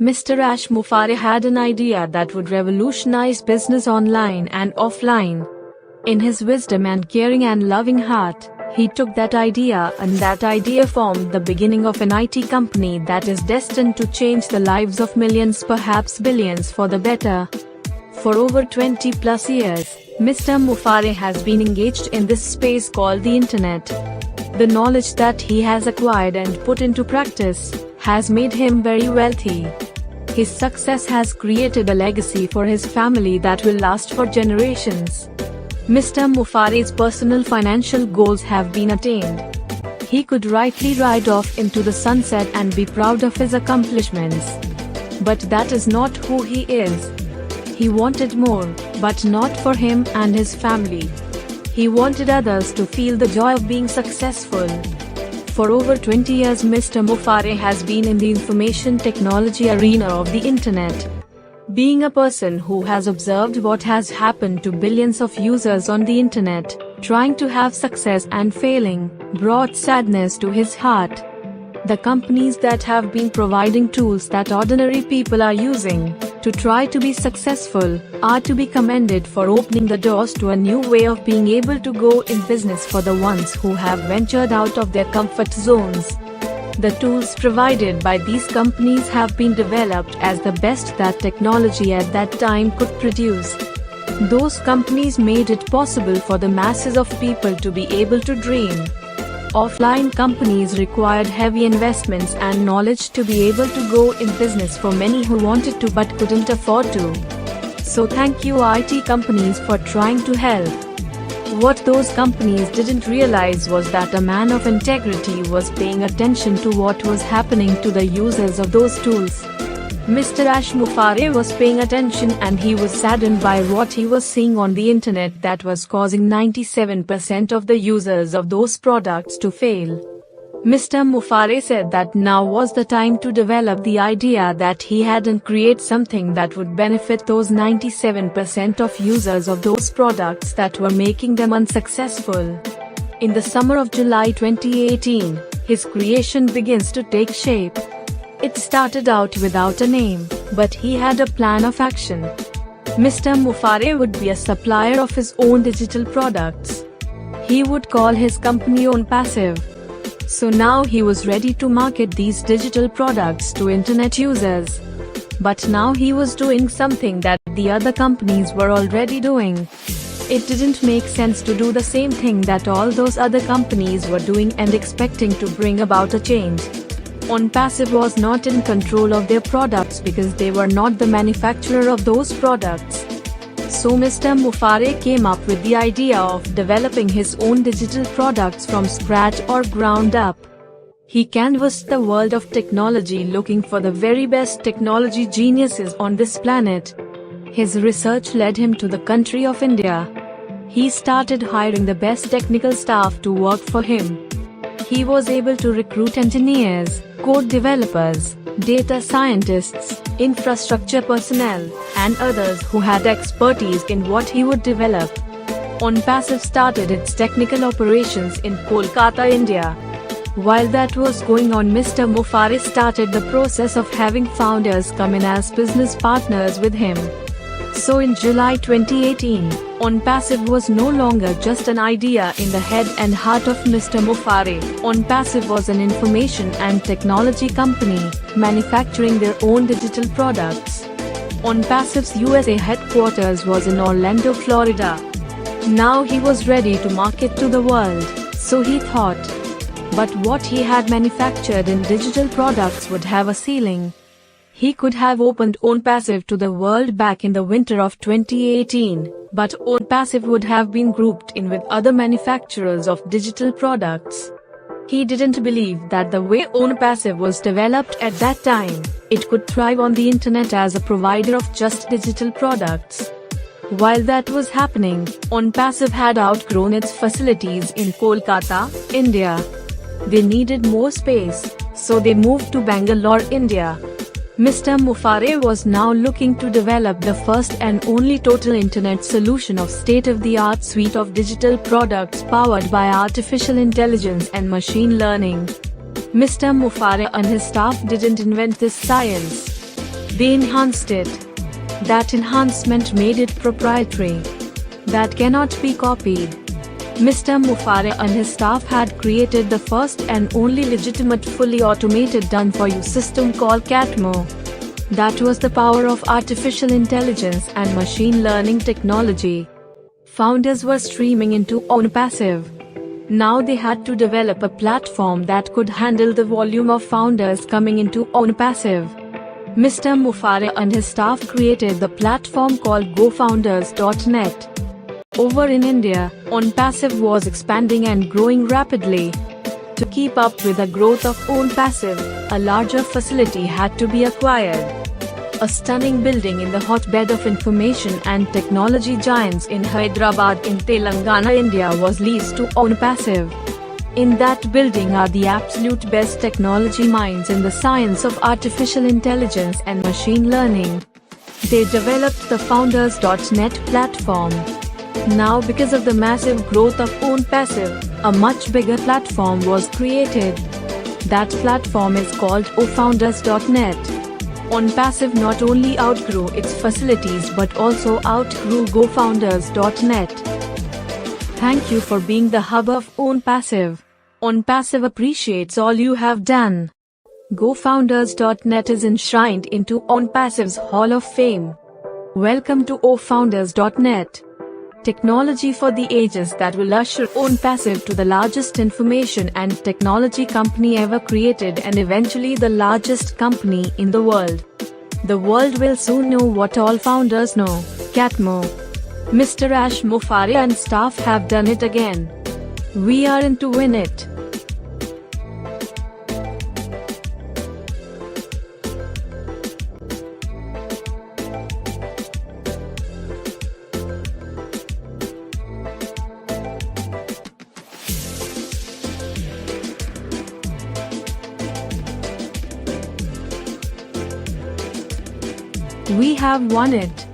Mr. AshMufareh had an idea that would revolutionize business online and offline. In his wisdom and caring and loving heart, he took that idea, and that idea formed the beginning of an IT company that is destined to change the lives of millions, perhaps billions, for the better. For over 20 plus years, Mr. Mufareh has been engaged in this space called the internet. The knowledge that he has acquired and put into practice has made him very wealthy. His success has created a legacy for his family that will last for generations. Mr. Mufareh's personal financial goals have been attained. He could rightly ride off into the sunset and be proud of his accomplishments. But that is not who he is. He wanted more, but not for him and his family. He wanted others to feel the joy of being successful. For over 20 years, Mr. Mufareh has been in the information technology arena of the internet. Being a person who has observed what has happened to billions of users on the internet, trying to have success and failing, brought sadness to his heart. The companies that have been providing tools that ordinary people are using to try to be successful are to be commended for opening the doors to a new way of being able to go in business for the ones who have ventured out of their comfort zones. The tools provided by these companies have been developed as the best that technology at that time could produce. Those companies made it possible for the masses of people to be able to dream. Offline companies required heavy investments and knowledge to be able to go in business for many who wanted to but couldn't afford to. So thank you IT companies for trying to help. What those companies didn't realize was that a man of integrity was paying attention to what was happening to the users of those tools. Mr. AshMufareh was paying attention, and he was saddened by what he was seeing on the internet that was causing 97% of the users of those products to fail. Mr. Mufareh said that now was the time to develop the idea that he had and create something that would benefit those 97% of users of those products that were making them unsuccessful. In the summer of July 2018, his creation begins to take shape. It started out without a name, but he had a plan of action. Mr. Mufareh would be a supplier of his own digital products. He would call his company Onpassive. So now he was ready to market these digital products to internet users. But now he was doing something that the other companies were already doing. It didn't make sense to do the same thing that all those other companies were doing and expecting to bring about a change. Onpassive was not in control of their products because they were not the manufacturer of those products. So Mr. Mufareh came up with the idea of developing his own digital products from scratch or ground up. He canvassed the world of technology looking for the very best technology geniuses on this planet. His research led him to the country of India. He started hiring the best technical staff to work for him. He was able to recruit engineers, code developers, data scientists, infrastructure personnel, and others who had expertise in what he would develop. Onpassive started its technical operations in Kolkata, India. While that was going on, Mr. Mufareh started the process of having founders come in as business partners with him. So in July 2018, Onpassive was no longer just an idea in the head and heart of Mr. Mufareh. Onpassive was an information and technology company, manufacturing their own digital products. Onpassive's USA headquarters was in Orlando, Florida. Now he was ready to market to the world, so he thought. But what he had manufactured in digital products would have a ceiling. He could have opened Onpassive to the world back in the winter of 2018, but Onpassive would have been grouped in with other manufacturers of digital products. He didn't believe that the way Onpassive was developed at that time, it could thrive on the internet as a provider of just digital products. While that was happening, Onpassive had outgrown its facilities in Kolkata, India. They needed more space, so they moved to Bangalore, India. Mr. Mufareh was now looking to develop the first and only total internet solution of state-of-the-art suite of digital products powered by artificial intelligence and machine learning. Mr. Mufareh and his staff didn't invent this science. They enhanced it. That enhancement made it proprietary. That cannot be copied. Mr. Mufareh and his staff had created the first and only legitimate fully automated done-for-you system called Catmo. That was the power of artificial intelligence and machine learning technology. Founders were streaming into Onpassive. Now they had to develop a platform that could handle the volume of founders coming into Onpassive. Mr. Mufareh and his staff created the platform called GoFounders.net. Over in India, Onpassive was expanding and growing rapidly. To keep up with the growth of Onpassive, a larger facility had to be acquired. A stunning building in the hotbed of information and technology giants in Hyderabad in Telangana, India was leased to Onpassive. In that building are the absolute best technology minds in the science of artificial intelligence and machine learning. They developed the Founders.net platform. Now, because of the massive growth of Onpassive, a much bigger platform was created. That platform is called Founders.net. Onpassive not only outgrew its facilities but also outgrew GoFounders.net. Thank you for being the hub of Onpassive. Onpassive appreciates all you have done. GoFounders.net is enshrined into Onpassive's Hall of Fame. Welcome to Founders.net. Technology for the ages that will usher Onpassive to the largest information and technology company ever created and eventually the largest company in the world. The world will soon know what all founders know. Catmo. Mr. AshMufareh and staff have done it again. We are in to win it. We have won it.